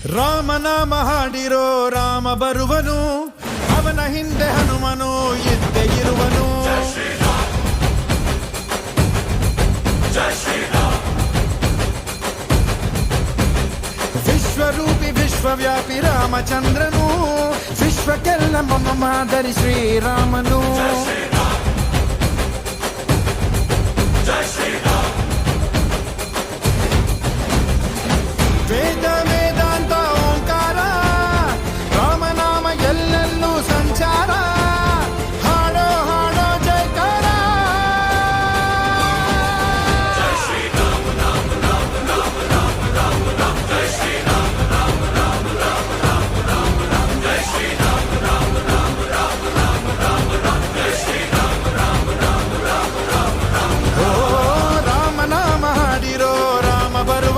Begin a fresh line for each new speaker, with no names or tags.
ರಾಮನಾಮ ಹಾಡಿರೋ ರಾಮ ಬರುವನು, ಅವನ ಹಿಂದೆ ಹನುಮನು ಇದ್ದೇ ಇರುವನು. ವಿಶ್ವರೂಪಿ ವಿಶ್ವವ್ಯಾಪಿ ರಾಮಚಂದ್ರನು, ವಿಶ್ವಕ್ಕೆಲ್ಲ ಮಮ ಮಾದರಿ ಶ್ರೀರಾಮನು.